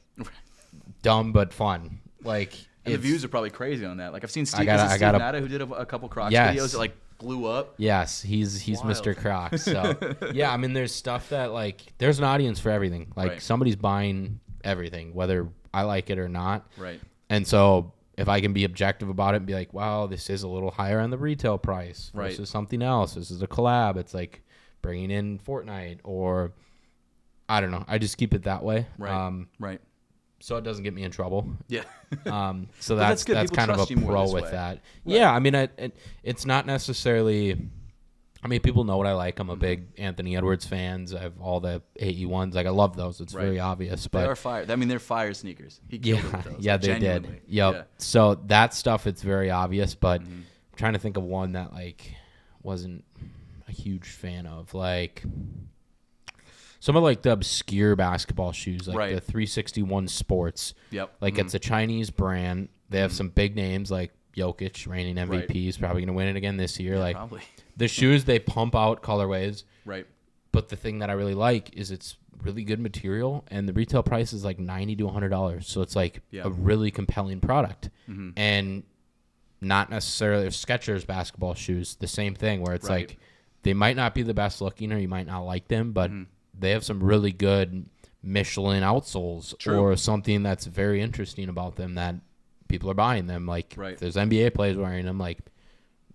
dumb but fun. Like, and the views are probably crazy on that. Like I've seen Steve Nada who did a couple Crocs videos that like blew up. Yes, he's Mr. Crocs. So yeah, I mean, there's stuff that like there's an audience for everything. Like somebody's buying everything, whether I like it or not. Right. And so if I can be objective about it and be like, wow, this is a little higher on the retail price versus something else. This is a collab. It's like bringing in Fortnite, or I don't know. I just keep it that way. Right. Right. So it doesn't get me in trouble. Yeah. So that's kind of a pro with that. Right. Yeah, I mean, it's not necessarily. I mean, people know what I like. I'm a big Anthony Edwards fans. I have all the AE1s. Like I love those. It's very obvious. But they are fire. I mean, they're fire sneakers. He killed it with those. Yeah, they did. Yep. Yeah. So that stuff, it's very obvious. But I'm trying to think of one that like wasn't a huge fan of. Like some of like the obscure basketball shoes, like the 361 Sports. Yep. Like it's a Chinese brand. They have some big names like Jokic, reigning MVP, is probably going to win it again this year. Like probably. The shoes, they pump out colorways. Right. But the thing that I really like is it's really good material, and the retail price is like $90 to $100. So it's like a really compelling product. And not necessarily Skechers basketball shoes, the same thing where it's like they might not be the best looking or you might not like them, but they have some really good Michelin outsoles or something that's very interesting about them that people are buying them. Like there's NBA players wearing them. Like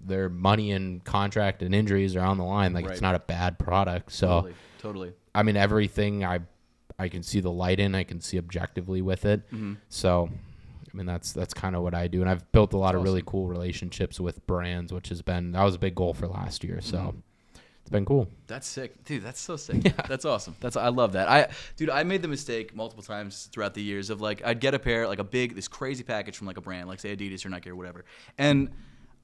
their money and contract and injuries are on the line. Like it's not a bad product. So totally. I mean, everything I can see the light in, I can see objectively with it. So I mean, that's kind of what I do. And I've built a lot of really cool relationships with brands, which that was a big goal for last year. So it's been cool. That's sick. Dude, that's so sick. Yeah. That's awesome. I love that. I made the mistake multiple times throughout the years of like, I'd get a pair, like this crazy package from like a brand, like say Adidas or Nike or whatever. And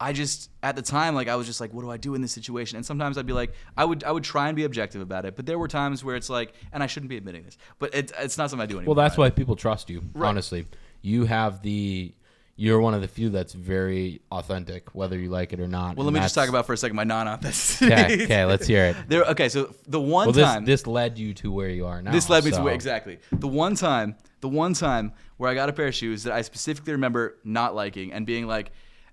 I just, at the time, like I was just like, what do I do in this situation? And sometimes I'd be like, I would try and be objective about it. But there were times where it's like, and I shouldn't be admitting this, but it's not something I do anymore. Well, that's why people trust you, honestly. You're one of the few that's very authentic, whether you like it or not. Well, let me just talk about for a second my non-authenticity. Okay, let's hear it. So the one time this led you to where you are now. This led me to where exactly. The one time where I got a pair of shoes that I specifically remember not liking and being like,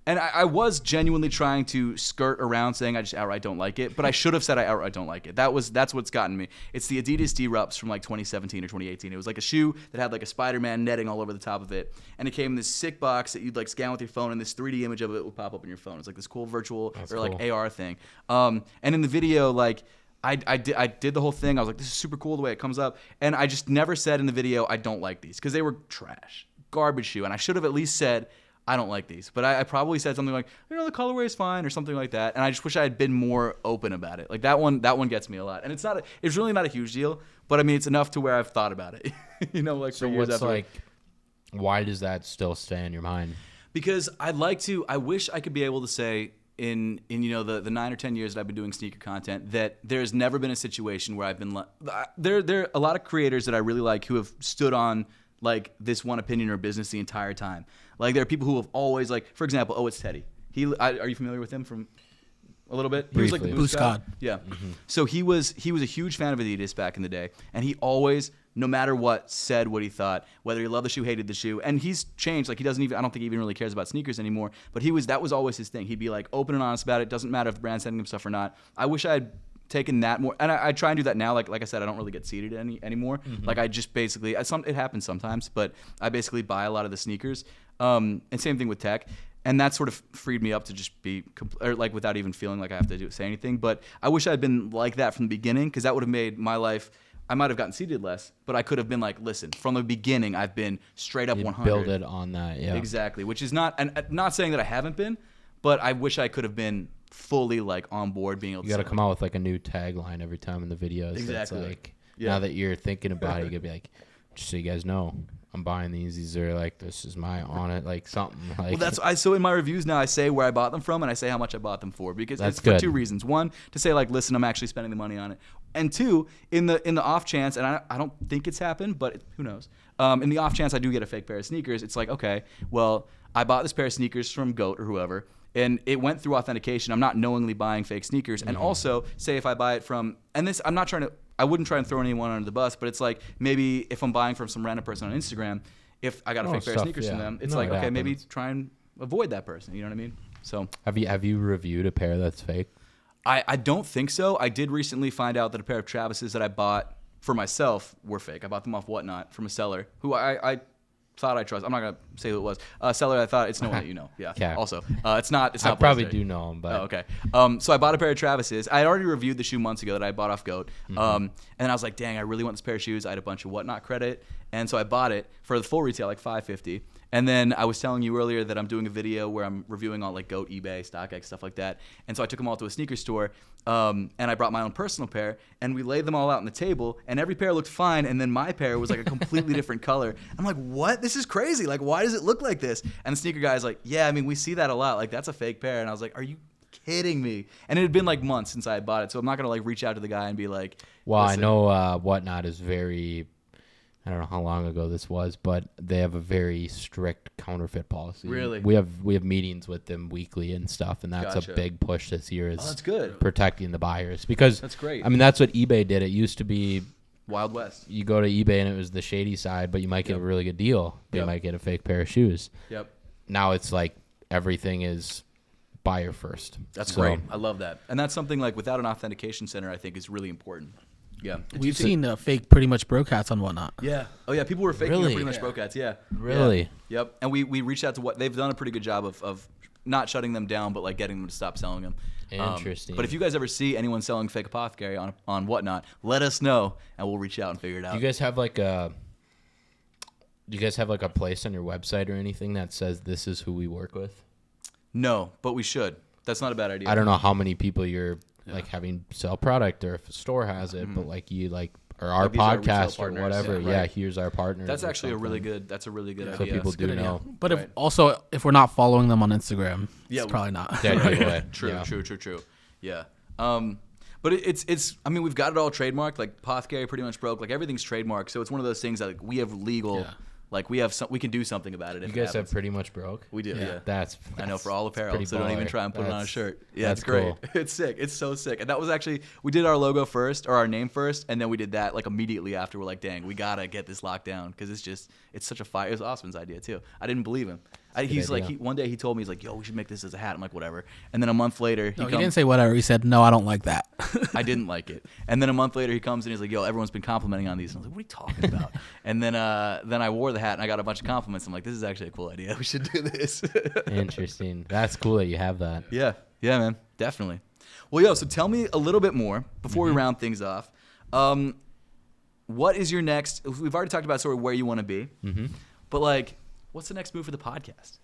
and I was genuinely trying to skirt around saying I just outright don't like it, but I should have said I outright don't like it. That's what's gotten me. It's the Adidas D-Rups from like 2017 or 2018. It was like a shoe that had like a Spider-Man netting all over the top of it, and it came in this sick box that you'd like scan with your phone, and this 3D image of it would pop up on your phone. It's like this cool virtual like AR thing. And in the video, like I did the whole thing. I was like, this is super cool the way it comes up, and I just never said in the video I don't like these because they were trash, garbage shoe, and I should have at least said I don't like these, but I probably said something like, the colorway is fine or something like that, and I just wish I had been more open about it. Like that one gets me a lot, and it's really not a huge deal, but I mean it's enough to where I've thought about it. Like so for years what's after. like, why does that still stay in your mind? Because I wish I could be able to say in the 9 or 10 years that I've been doing sneaker content that there's never been a situation where I've been there are a lot of creators that I really like who have stood on like this one opinion or business the entire time. Like there are people who have always like, for example, it's Teddy. Are you familiar with him from a little bit? He was like the Boost God. Yeah. Mm-hmm. So he was a huge fan of Adidas back in the day, and he always, no matter what, said what he thought, whether he loved the shoe, hated the shoe. And he's changed. Like he doesn't even, I don't think he even really cares about sneakers anymore, but that was always his thing. He'd be like open and honest about it. Doesn't matter if the brand's sending him stuff or not. I wish I had taken that more, and I try and do that now. Like I said, I don't really get seated anymore. Mm-hmm. Like I just basically, it happens sometimes, but I basically buy a lot of the sneakers. And same thing with tech. And that sort of freed me up to just be, like, without even feeling like I have to say anything. But I wish I had been like that from the beginning, because that would have made my life, I might have gotten seated less, but I could have been like, listen, from the beginning, I've been straight up 100. Build it on that, yeah. Exactly, which is not, and not saying that I haven't been, but I wish I could have been fully, like, on board being able to. You got to come out with, like, a new tagline every time in the videos. Exactly. Like, now that you're thinking about it, you could be like, just so you guys know, I'm buying these. These are like, this is my on it, like something. Like, well, so in my reviews now, I say where I bought them from and I say how much I bought them for, because that's it's for two reasons. One, to say like, listen, I'm actually spending the money on it, and two, in the off chance, and I don't think it's happened, but who knows? In the off chance I do get a fake pair of sneakers, it's like, okay, well, I bought this pair of sneakers from GOAT or whoever, and it went through authentication. I'm not knowingly buying fake sneakers, mm-hmm. and also say if I buy it from, and this, I wouldn't try and throw anyone under the bus, but it's like maybe if I'm buying from some random person on Instagram, if I got a fake pair of sneakers from them, it's like, okay, maybe try and avoid that person. You know what I mean? So have you reviewed a pair that's fake? I don't think so. I did recently find out that a pair of Travis's that I bought for myself were fake. I bought them off Whatnot from a seller who I thought I trust. I'm not gonna say who it was. Seller, I thought it's no one that you know. Yeah. Okay. Also, it's not. I probably do know him, but okay. So I bought a pair of Travis's. I had already reviewed the shoe months ago that I bought off GOAT. Mm-hmm. And then I was like, dang, I really want this pair of shoes. I had a bunch of Whatnot credit, and so I bought it for the full retail, like $550. And then I was telling you earlier that I'm doing a video where I'm reviewing all like GOAT, eBay, StockX, stuff like that. And so I took them all to a sneaker store, and I brought my own personal pair, and we laid them all out on the table, and every pair looked fine, and then my pair was like a completely different color. I'm like, what? This is crazy. Like, why does it look like this? And the sneaker guy's like, yeah, I mean, we see that a lot. Like, that's a fake pair. And I was like, are you kidding me? And it had been like months since I had bought it, so I'm not going to like reach out to the guy and be like, well, listen. I know Whatnot is very... I don't know how long ago this was, but they have a very strict counterfeit policy. Really? We have meetings with them weekly and stuff, and that's a big push this year is that's good. Protecting the buyers. Because that's great. I mean, that's what eBay did. It used to be Wild West. You go to eBay and it was the shady side, but you might get a really good deal. They might get a fake pair of shoes. Yep. Now it's like everything is buyer first. That's great. I love that. And that's something like without an authentication center, I think is really important. Yeah, we've seen fake pretty much broke hats on Whatnot. Yeah. Oh yeah, people were faking pretty much broke hats. Yeah. Really. Yeah. Yep. And we reached out to what they've done a pretty good job of not shutting them down, but like getting them to stop selling them. Interesting. But if you guys ever see anyone selling fake APTHCRY on Whatnot, let us know and we'll reach out and figure it out. Do you guys have like a place on your website or anything that says this is who we work with? No, but we should. That's not a bad idea. I don't know how many people you're like having sell product or if a store has it, but like you like or our podcast or whatever. Yeah, here's our partner. That's actually a really good idea. So people do know. But if we're not following them on Instagram, it's probably not. True. Yeah. But it's I mean, we've got it all trademarked. Like APTHCRY pretty much broke. Like everything's trademarked. So it's one of those things that like we have legal. Yeah. Like we can do something about it. You guys have pretty much broke. We do. Yeah. That's I know for all apparel. So don't even try and put it on a shirt. Yeah, it's great. Cool. It's sick. It's so sick. And that was actually we did our logo first or our name first, and then we did that like immediately after. We're like, dang, we gotta get this locked down because it's such a fire. It was Osman's idea too. I didn't believe him. One day he told me, he's like, yo, we should make this as a hat. I'm like, whatever. And then a month later, he didn't say whatever. He said, no, I don't like that. I didn't like it. And then a month later, he comes and he's like, yo, everyone's been complimenting on these. And I was like, what are you talking about? And then I wore the hat and I got a bunch of compliments. I'm like, this is actually a cool idea. We should do this. Interesting. That's cool that you have that. Yeah, man, definitely. Well, yo, so tell me a little bit more before we round things off. What is your next? We've already talked about sort of where you want to be, but like, what's the next move for the podcast?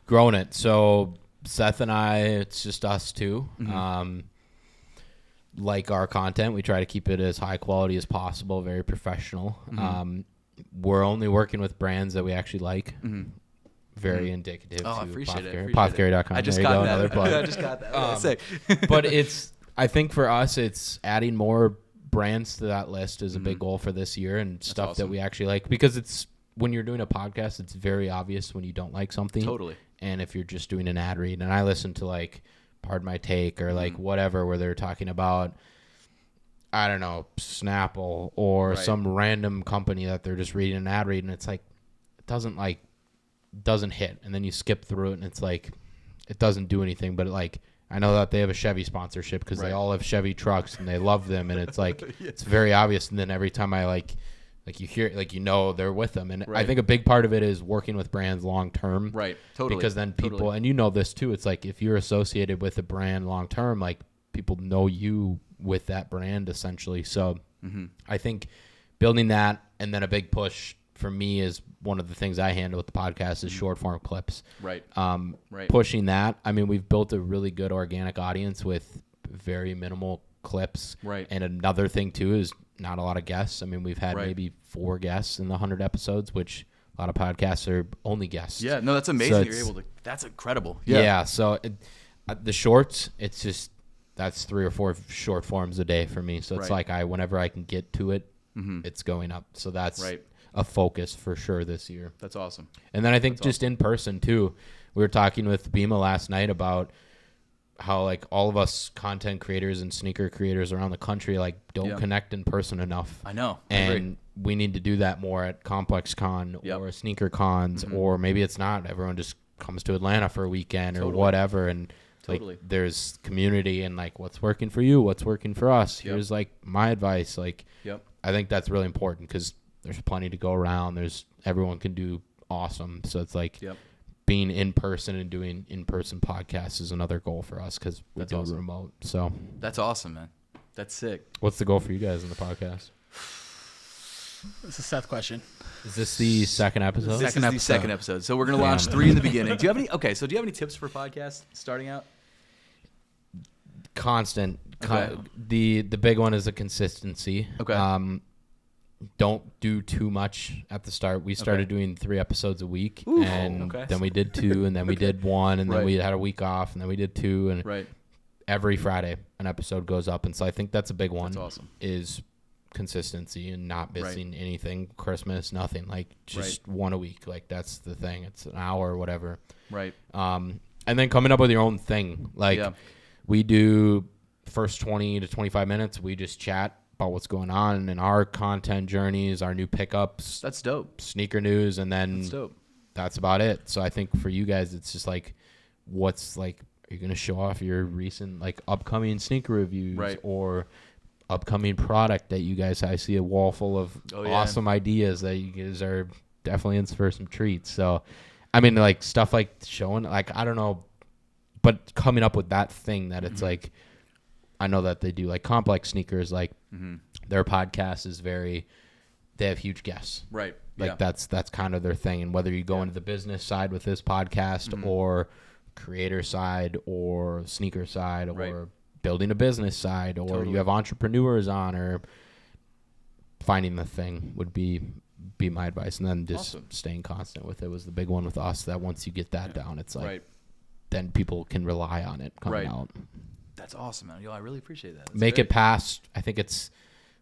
Growing it. So Seth and I, it's just us two. Like our content, we try to keep it as high quality as possible, very professional. We're only working with brands that we actually like. Very indicative to I appreciate it. APTHCRY.com. I just got that. I just got that. But I think for us, it's adding more brands to that list is a big goal for this year and stuff that we actually like because when you're doing a podcast, it's very obvious when you don't like something. Totally. And if you're just doing an ad read, and I listen to like Pardon My Take or like whatever, where they're talking about, I don't know, Snapple or some random company that they're just reading an ad read, and it's like, it doesn't hit. And then you skip through it and it's like, it doesn't do anything, but like, I know that they have a Chevy sponsorship because they all have Chevy trucks and they love them, and it's like it's very obvious. And then every time I like you hear, like, you know, they're with them, and I think a big part of it is working with brands long term, right? Totally, because then people, and you know this too. It's like if you're associated with a brand long term, like people know you with that brand essentially. So I think building that, and then a big push for me is one of the things I handle with the podcast is short form clips. Right. Pushing that. I mean, we've built a really good organic audience with very minimal clips. Right. And another thing too is not a lot of guests. I mean, we've had maybe 4 guests in the 100 episodes, which a lot of podcasts are only guests. Yeah. No, that's amazing. So you're able to. That's incredible. Yeah. Yeah. So the shorts, it's just that's 3 or 4 short forms a day for me. So it's like whenever I can get to it, it's going up. So that's a focus for sure this year. That's awesome. And then I think just in person too, we were talking with Bima last night about how like all of us content creators and sneaker creators around the country like don't connect in person enough. I know. And we need to do that more at Complex Con or sneaker cons, or maybe it's not. Everyone just comes to Atlanta for a weekend or whatever, and like there's community and like what's working for you, what's working for us. Here's like my advice. Like I think that's really important because there's plenty to go around. Everyone can do awesome. So it's like being in person and doing in-person podcasts is another goal for us because we do remote. So that's awesome, man. That's sick. What's the goal for you guys in the podcast? It's a Seth question. Is this the second episode? This is the second episode. So we're going to launch 3 in the beginning. Do you have any tips for podcasts starting out? Constant. Okay. The big one is the consistency. Okay. Don't do too much at the start. We started doing 3 episodes a week, and then we did 2, and then we did 1, and then we had a week off, and then we did 2, and every Friday an episode goes up. And so I think that's a big one. That's awesome. Is consistency and not missing anything. Christmas, nothing. Like just 1 a week. Like that's the thing. It's an hour or whatever. Right. And then coming up with your own thing. Like we do first 20 to 25 minutes. We just chat about what's going on in our content journeys, our new pickups. That's dope. Sneaker news, and then that's dope. That's about it. So I think for you guys, it's just like, what's like, are you going to show off your recent like upcoming sneaker reviews or upcoming product that you guys, I see a wall full of awesome ideas that you guys are definitely in for some treats. So, I mean, like stuff like showing, like, I don't know, but coming up with that thing that it's like, I know that they do like Complex Sneakers, like their podcast is they have huge guests. Right. Like that's kind of their thing. And whether you go into the business side with this podcast or creator side or sneaker side or building a business side or you have entrepreneurs on, or finding the thing would be my advice. And then just staying constant with it was the big one with us, that once you get that down, it's like then people can rely on it coming out. That's awesome, man. Yo, I really appreciate that. That's Make it past, I think it's,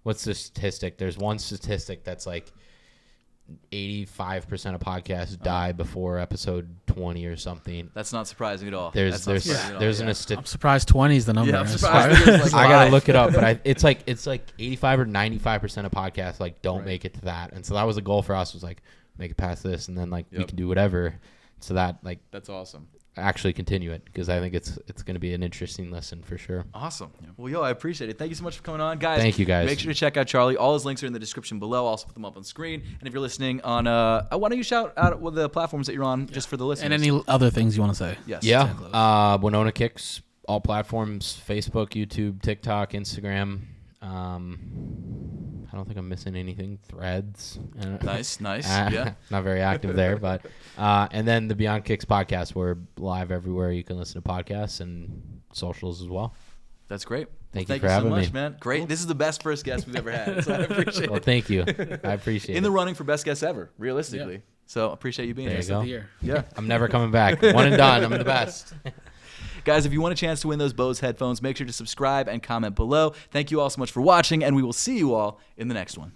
what's the statistic? There's one statistic that's like 85% of podcasts die before episode 20 or something. That's not surprising at all. There's I'm surprised 20 is the number. Yeah, I'm surprised. I gotta look it up, but it's like 85 or 95% of podcasts like don't make it to that. And so that was a goal for us, was like make it past this, and then like we can do whatever. So that like that's awesome. Actually continue it, because I think it's going to be an interesting lesson for sure. Awesome. Well, yo, I appreciate it. Thank you so much for coming on, guys. Thank you, guys. Make sure to check out Charley. All his links are in the description below. I'll also put them up on screen. And if you're listening on, why don't you shout out what the platforms that you're on, just for the listeners, and any other things you want to say? Yes. Yeah. Winona Kicks, all platforms: Facebook, YouTube, TikTok, Instagram. I don't think I'm missing anything. Threads. Nice. Yeah. Not very active there, but and then the Beyond Kicks podcast. We're live everywhere you can listen to podcasts, and socials as well. That's great. Thank you for having me, man. Great. Cool. This is the best first guest we've ever had, so I appreciate it. Well, thank you. I appreciate it. In the running for best guest ever, realistically. Yeah. So appreciate you being here. There you go. Yeah. I'm never coming back. One and done. I'm the best. Guys, if you want a chance to win those Bose headphones, make sure to subscribe and comment below. Thank you all so much for watching, and we will see you all in the next one.